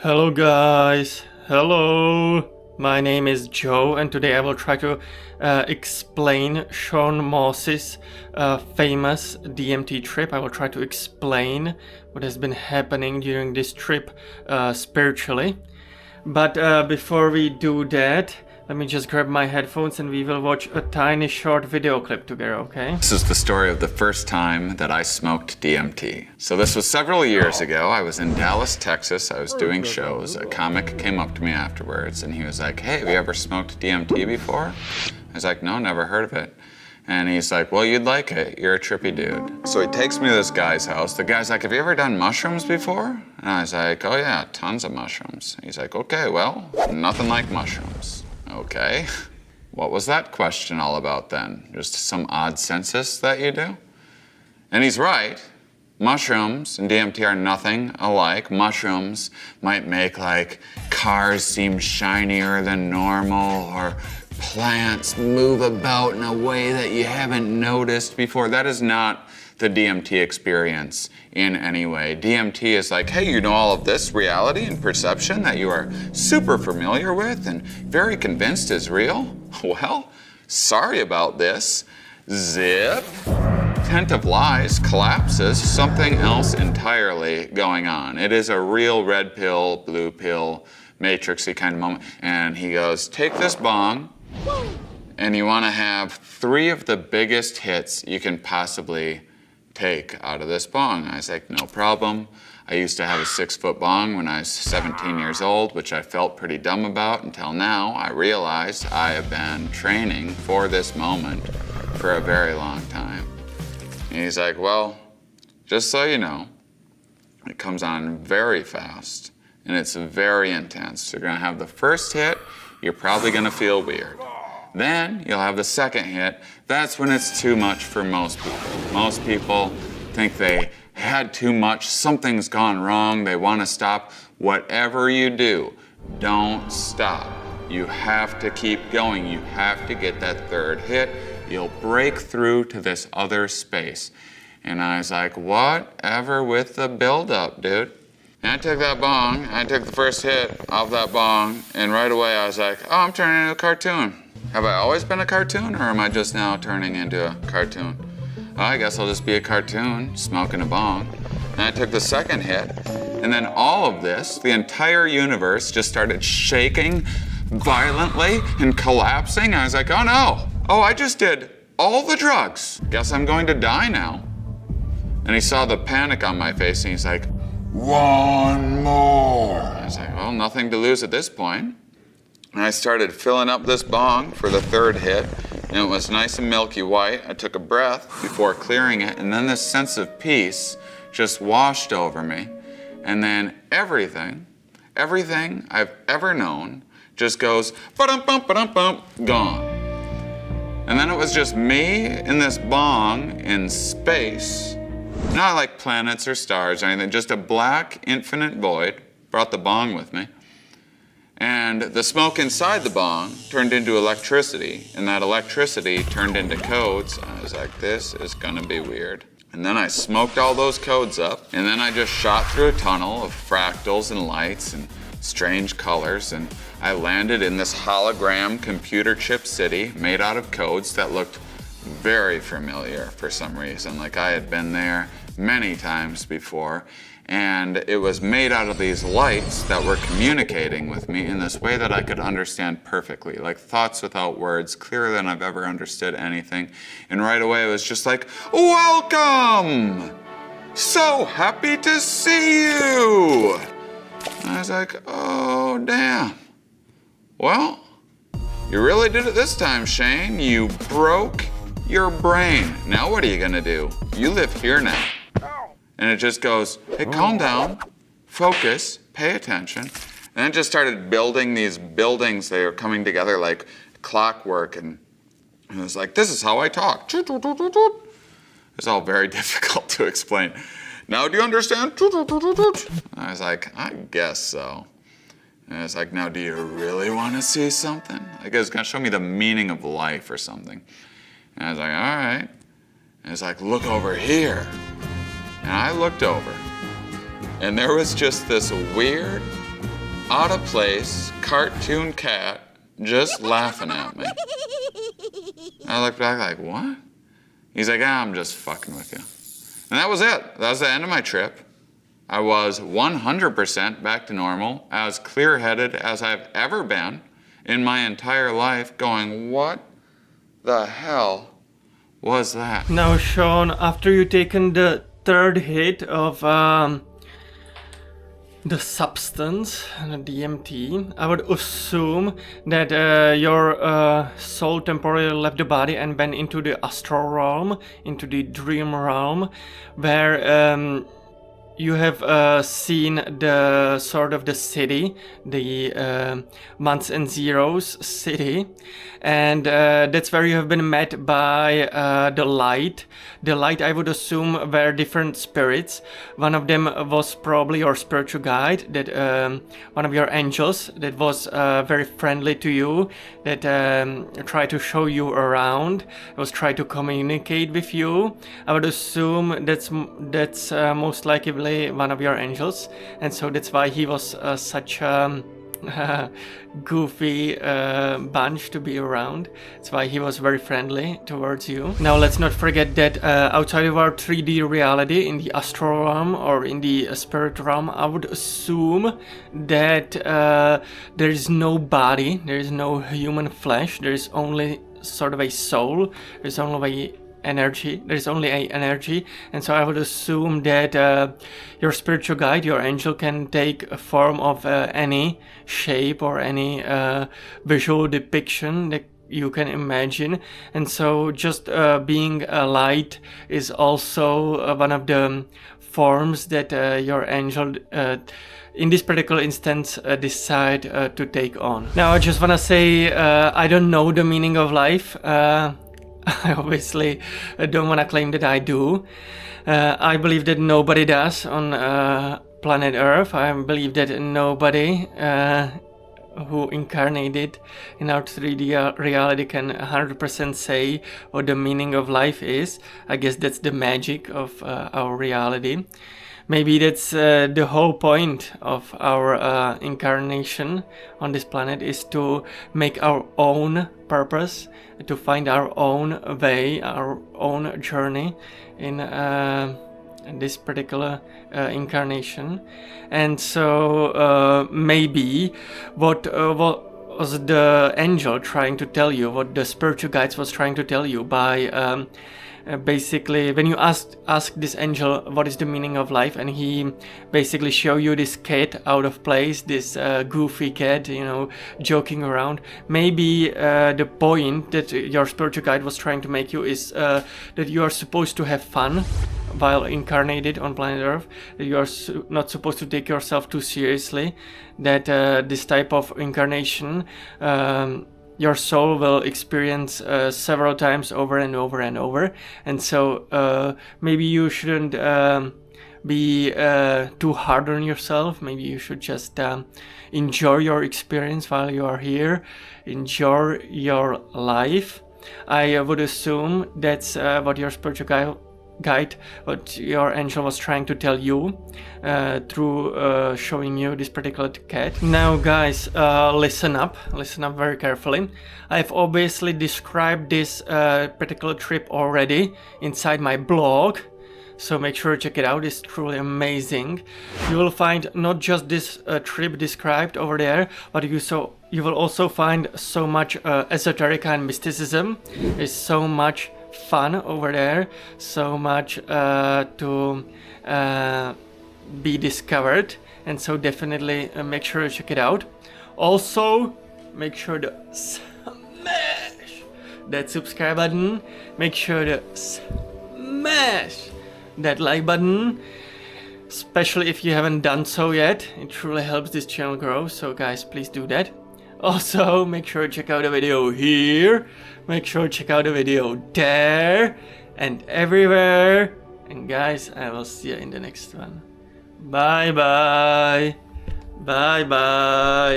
Hello guys, hello! My name is Joe and today I will try to explain Shane Mauss's famous DMT trip. I will try to explain what has been happening during this trip spiritually. But before we do that, let me just grab my headphones and we will watch a tiny short video clip together, okay? This is the story of the first time that I smoked DMT. So this was several years ago. I was in Dallas, Texas. I was doing shows. A comic came up to me afterwards and he was like, "Hey, have you ever smoked DMT before?" I was like, "No, never heard of it." And he's like, "Well, you'd like it. You're a trippy dude." So he takes me to this guy's house. The guy's like, "Have you ever done mushrooms before?" And I was like, "Oh yeah, tons of mushrooms." He's like, "Okay, well, nothing like mushrooms." Okay. What was that question all about then? Just some odd census that you do? And he's right. Mushrooms and DMT are nothing alike. Mushrooms might make like cars seem shinier than normal, or plants move about in a way that you haven't noticed before. That is not the DMT experience in any way. DMT is like, hey, you know all of this reality and perception that you are super familiar with and very convinced is real? Well, sorry about this. Zip. Tent of lies collapses, something else entirely going on. It is a real red pill, blue pill, matrixy kind of moment. And he goes, take this bong, and you want to have 3 of the biggest hits you can possibly take out of this bong. I was like, no problem. I used to have a 6-foot bong when I was 17 years old, which I felt pretty dumb about until now. I realized I have been training for this moment for a very long time. And he's like, well, just so you know, it comes on very fast and it's very intense. So you're gonna have the first hit, you're probably gonna feel weird. Then you'll have the second hit. That's when it's too much for most people. Most people think they had too much, something's gone wrong, they want to stop. Whatever you do, don't stop. You have to keep going. You have to get that third hit. You'll break through to this other space. And I was like, whatever with the build-up, dude. And I took that bong, I took the first hit off that bong, and right away I was like, oh, I'm turning into a cartoon. Have I always been a cartoon, or am I just now turning into a cartoon? Well, I guess I'll just be a cartoon, smoking a bong. And I took the second hit, and then all of this, the entire universe just started shaking violently and collapsing. I was like, oh no, oh, I just did all the drugs. Guess I'm going to die now. And he saw the panic on my face, and he's like, one more. I was like, well, nothing to lose at this point. And I started filling up this bong for the third hit, and it was nice and milky white. I took a breath before clearing it, and then this sense of peace just washed over me. And then everything I've ever known just goes ba-dum-bum, ba-dum-bum, gone. And then it was just me in this bong in space, not like planets or stars or anything, just a black infinite void. Brought the bong with me. And the smoke inside the bong turned into electricity, and that electricity turned into codes. I was like, this is gonna be weird. And then I smoked all those codes up, and then I just shot through a tunnel of fractals and lights and strange colors, and I landed in this hologram computer chip city made out of codes that looked very familiar for some reason, like I had been there many times before. And it was made out of these lights that were communicating with me in this way that I could understand perfectly, like thoughts without words, clearer than I've ever understood anything. And right away it was just like, welcome! So happy to see you! And I was like, oh, damn. Well, you really did it this time, Shane. You broke your brain. Now what are you gonna do? You live here now. And it just goes, hey, calm down, focus, pay attention. And it just started building these buildings. They were coming together like clockwork. And it was like, this is how I talk. It's all very difficult to explain. Now, do you understand? I was like, I guess so. And it's like, now, do you really want to see something? Like, it's going to show me the meaning of life or something. And I was like, all right. And it's like, look over here. And I looked over, and there was just this weird out of place cartoon cat just laughing at me. I looked back like, what? He's like, I'm just fucking with you. And that was it. That was the end of my trip. I was 100% back to normal, as clear-headed as I've ever been in my entire life, going, what the hell was that? Now, Sean, after you taken the third hit of the substance, the DMT, I would assume that your soul temporarily left the body and went into the astral realm, into the dream realm, where you have seen the sort of the city, the ones and zeros city, and that's where you have been met by the light. The light, I would assume, were different spirits. One of them was probably your spiritual guide, that one of your angels that was very friendly to you, that tried to show you around, was trying to communicate with you. I would assume that's most likely one of your angels, and so that's why he was such a goofy bunch to be around. That's why he was very friendly towards you. Now let's not forget that outside of our 3D reality, in the astral realm or in the spirit realm, I would assume that there is no body, there is no human flesh, there is only sort of a soul, there's only energy, there's only a energy, and so I would assume that your spiritual guide, your angel, can take a form of any shape or any visual depiction that you can imagine, and so just being a light is also one of the forms that your angel in this particular instance decide to take on. Now I just want to say I don't know the meaning of life. I obviously don't want to claim that I do. I believe that nobody does on planet Earth. I believe that nobody who incarnated in our 3D reality can 100% say what the meaning of life is. I guess that's the magic of our reality. Maybe that's the whole point of our incarnation on this planet, is to make our own purpose, to find our own way, our own journey in this particular incarnation. And so maybe what was the angel trying to tell you, what the spiritual guides was trying to tell you by basically when you ask this angel what is the meaning of life, and he basically show you this cat out of place, this goofy cat, you know, joking around. Maybe the point that your spiritual guide was trying to make you is that you are supposed to have fun while incarnated on planet Earth, that you are not supposed to take yourself too seriously, that this type of incarnation your soul will experience several times over and over and over, and so maybe you shouldn't be too hard on yourself. Maybe you should just enjoy your experience while you are here, enjoy your life. I would assume that's what your spiritual guide, what your angel was trying to tell you through showing you this particular cat. Now guys, listen up very carefully. I've obviously described this particular trip already inside my blog, so make sure to check it out. It's truly amazing. You will find not just this trip described over there, but you will also find so much esoteric and mysticism. There's so much fun over there, so much to be discovered, and so definitely make sure to check it out. Also, make sure to smash that subscribe button, make sure to smash that like button, especially if you haven't done so yet. It truly helps this channel grow, so guys, please do that. Also, make sure to check out the video here, make sure to check out the video there, and everywhere. And guys, I will see you in the next one. Bye bye. Bye bye.